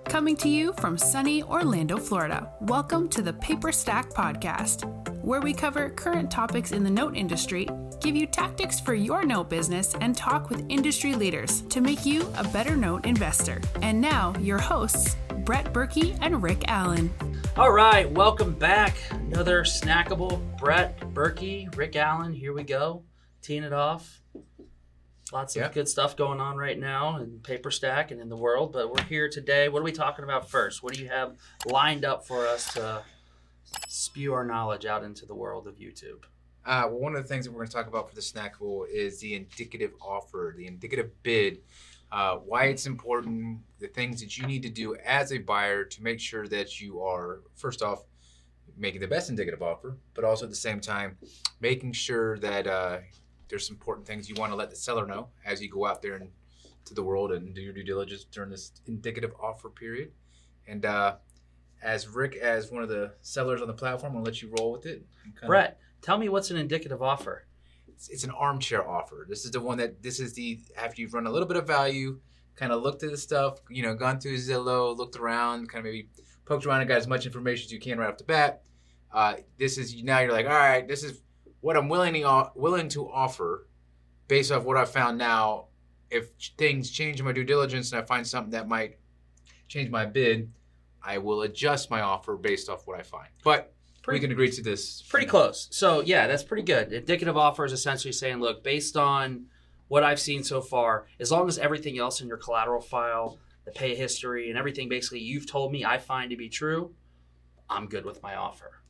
Coming to you from sunny Orlando, Florida, welcome to the Paperstac podcast, where we cover current topics in the note industry, give you tactics for your note business, and talk with industry leaders to make you a better note investor. And now, your hosts, Brett Berkey and Rick Allen. All right, welcome back. Another Snackable. Brett Berkey, Rick Allen, here we go. Teeing it off. Lots of good stuff going on right now in Paperstac and in the world, but we're here today. What are we talking about first? What do you have lined up for us to spew our knowledge out into the world of YouTube? Well, one of the things that we're going to talk about for the Snackable is the indicative offer, the indicative bid, why it's important, the things that you need to do as a buyer to make sure that you are, first off, making the best indicative offer, but also at the same time, making sure that there's important things you want to let the seller know as you go out there and to the world and do your due diligence during this indicative offer period. And as Rick, as one of the sellers on the platform, I'll let you roll with it. Brett, tell me what's an indicative offer. It's an armchair offer. This is the one that, after you've run a little bit of value, kind of looked at the stuff, gone through Zillow, looked around, kind of maybe poked around and got as much information as you can right off the bat. Now you're like, all right, this is what I'm willing to offer based off what I've found now. If things change in my due diligence and I find something that might change my bid, I will adjust my offer based off what I find. But we can agree to this. Pretty close. So, yeah, that's pretty good. Indicative offer is essentially saying, look, based on what I've seen so far, as long as everything else in your collateral file, the pay history, and everything basically you've told me I find to be true, I'm good with my offer.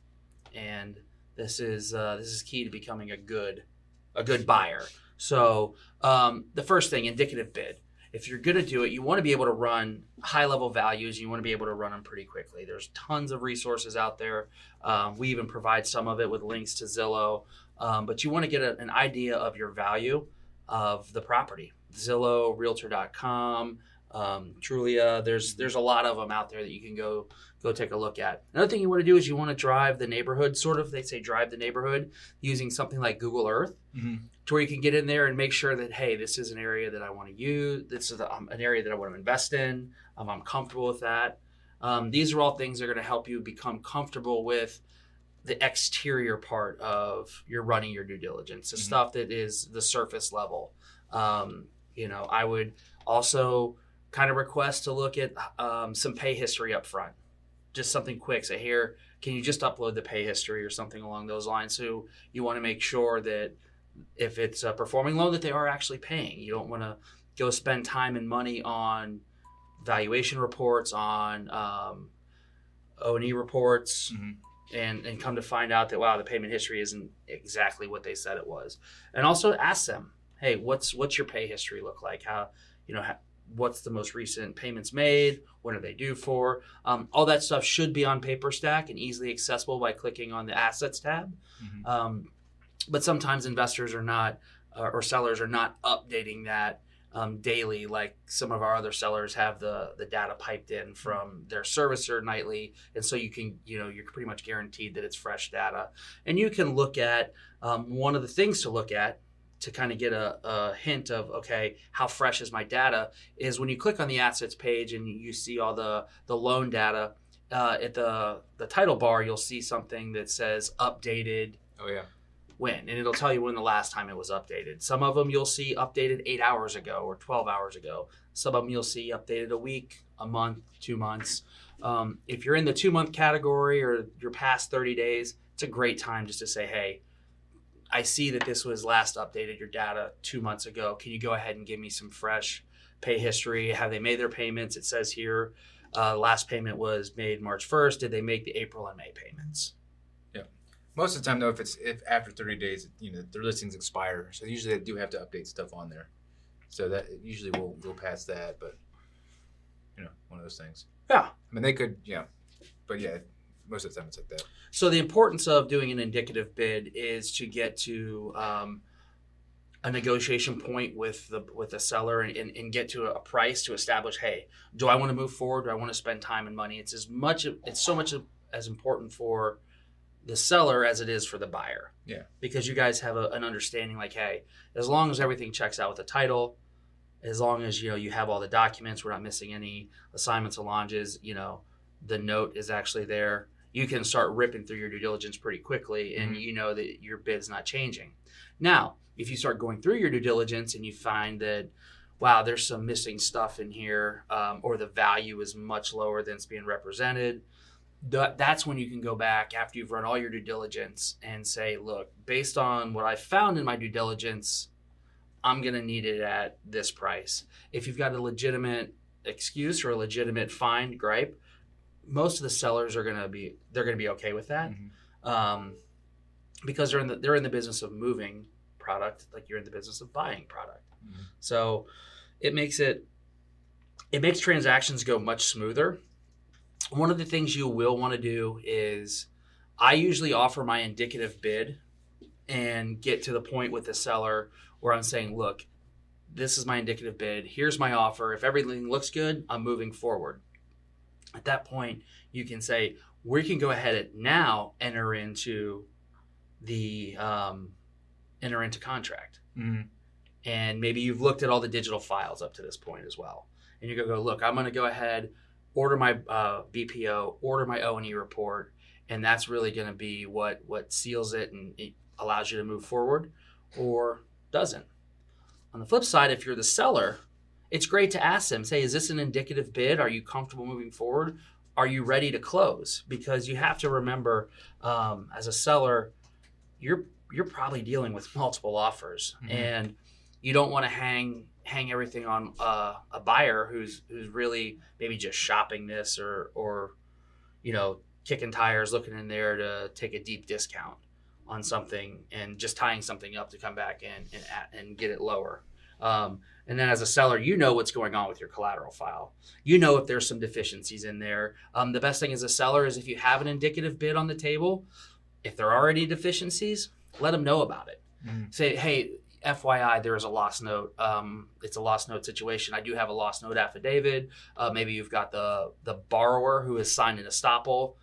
And this is key to becoming a good buyer. So the first thing, indicative bid. If you're going to do it, you want to be able to run high-level values. You want to be able to run them pretty quickly. There's tons of resources out there. We even provide some of it with links to Zillow. But you want to get an idea of your value of the property. Zillow, Realtor.com, Trulia. There's a lot of them out there that you can go take a look at. Another thing you want to do is you want to drive the neighborhood, they say drive the neighborhood using something like Google Earth, to where you can get in there and make sure that, hey, this is an area that I want to use. This is an area that I want to invest in. I'm comfortable with that. These are all things that are going to help you become comfortable with the exterior part of running your due diligence, the stuff that is the surface level. I would also kind of request to look at some pay history up front. Just something quick. So here, can you just upload the pay history or something along those lines? So you want to make sure that if it's a performing loan, that they are actually paying. You don't want to go spend time and money on valuation reports, on O&E reports, and come to find out that, wow, the payment history isn't exactly what they said it was. And also ask them, hey, what's your pay history look like? What's the most recent payments made? When are they due for? All that stuff should be on Paperstac and easily accessible by clicking on the Assets tab. But sometimes investors are not, or sellers are not updating that daily, like some of our other sellers have the data piped in from their servicer nightly. And so you can, you're pretty much guaranteed that it's fresh data. And you can look at, one of the things to look at to kind of get a hint of, okay, how fresh is my data, is when you click on the assets page and you see all the loan data, at the title bar, you'll see something that says updated. Oh, yeah. When, and it'll tell you when the last time it was updated. Some of them you'll see updated 8 hours ago or 12 hours ago. Some of them you'll see updated a week, a month, 2 months. If you're in the 2-month category or you're past 30 days, it's a great time just to say, hey, I see that this was last updated, your data 2 months ago. Can you go ahead and give me some fresh pay history? Have they made their payments? It says here, last payment was made March 1st. Did they make the April and May payments? Yeah. Most of the time, though, if after 30 days, their listings expire. So usually they do have to update stuff on there. So that usually we'll go past that, but, one of those things. Yeah. I mean, they could, but yeah. Most of the time it's like that. So the importance of doing an indicative bid is to get to a negotiation point with the seller and get to a price to establish, hey, do I want to move forward? Do I want to spend time and money? It's so much as important for the seller as it is for the buyer. Yeah. Because you guys have an understanding like, hey, as long as everything checks out with the title, as long as you have all the documents, we're not missing any assignments, allonges, the note is actually there, you can start ripping through your due diligence pretty quickly, and you know that your bid's not changing. Now, if you start going through your due diligence and you find that, wow, there's some missing stuff in here, or the value is much lower than it's being represented, that's when you can go back after you've run all your due diligence and say, look, based on what I found in my due diligence, I'm going to need it at this price. If you've got a legitimate excuse or a legitimate fine, gripe, most of the sellers are going to be okay with that, because they're in the business of moving product like you're in the business of buying product. So it makes transactions go much smoother. One of the things you will want to do is, I usually offer my indicative bid and get to the point with the seller where I'm saying, look, this is my indicative bid. Here's my offer. If everything looks good, I'm moving forward. At that point, you can say, we can go ahead and now enter into contract. And maybe you've looked at all the digital files up to this point as well. And you go, look, I'm going to go ahead, order my BPO, order my O&E report, and that's really going to be what seals it and it allows you to move forward, or doesn't. On the flip side, if you're the seller, it's great to ask them, say, is this an indicative bid? Are you comfortable moving forward? Are you ready to close? Because you have to remember, as a seller, you're probably dealing with multiple offers, and you don't want to hang everything on a buyer who's really maybe just shopping this or kicking tires, looking in there to take a deep discount on something and just tying something up to come back and get it lower. And then as a seller, what's going on with your collateral file. If there's some deficiencies in there. The best thing as a seller is if you have an indicative bid on the table, if there are any deficiencies, let them know about it. Say, hey, FYI, there is a lost note. It's a lost note situation. I do have a lost note affidavit. Maybe you've got the borrower who has signed an estoppel.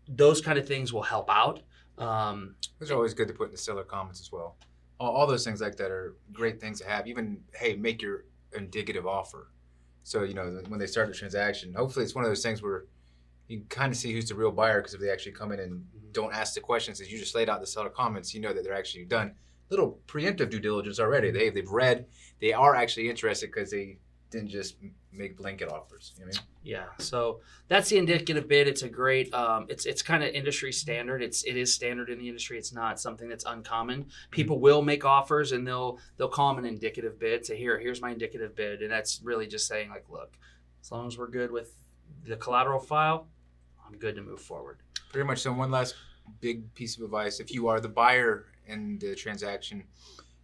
Those kind of things will help out. Those are always good to put in the seller comments as well. All those things like that are great things to have. Even, hey, make your indicative offer. So, when they start the transaction, hopefully it's one of those things where you can kind of see who's the real buyer, because if they actually come in and don't ask the questions, as you just laid out the seller comments, that they're actually done little preemptive due diligence already. They've read, they are actually interested because they didn't just make blanket offers. You know what I mean? Yeah. So that's the indicative bid. It's a great, it's kind of industry standard. It is standard in the industry. It's not something that's uncommon. People will make offers and they'll call them an indicative bid. Say, here's my indicative bid. And that's really just saying, like, look, as long as we're good with the collateral file, I'm good to move forward. Pretty much. So one last big piece of advice. If you are the buyer in the transaction,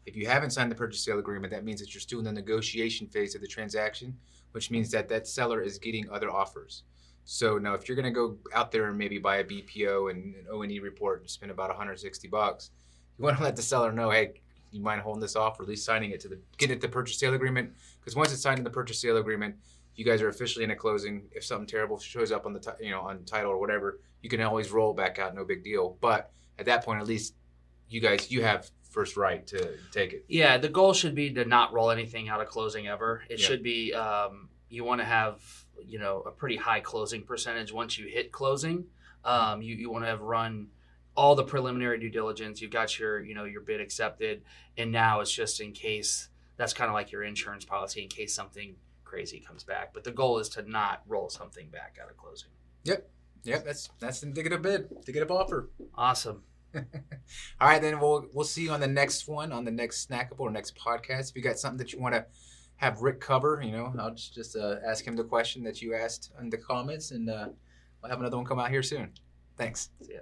if you haven't signed the purchase sale agreement, that means that you're still in the negotiation phase of the transaction, which means that seller is getting other offers. So now if you're going to go out there and maybe buy a BPO and an O&E report and spend about $160, you want to let the seller know, hey, you mind holding this off, or at least signing it get it the purchase sale agreement, because once it's signed in the purchase sale agreement, you guys are officially in a closing. If something terrible shows up on the on title or whatever, you can always roll back out, no big deal. But at that point, at least you have first right to take it. Yeah, the goal should be to not roll anything out of closing ever. It should be you want to have a pretty high closing percentage once you hit closing. You want to have run all the preliminary due diligence. You've got your your bid accepted, and now it's just in case. That's kind of like your insurance policy in case something crazy comes back. But the goal is to not roll something back out of closing. Yep. That's indicative bid, indicative offer. Awesome. All right, then we'll see you on the next one, on the next Snackable or next podcast. If you got something that you want to have Rick cover, I'll just ask him the question that you asked in the comments, and we'll have another one come out here soon. Thanks. See ya.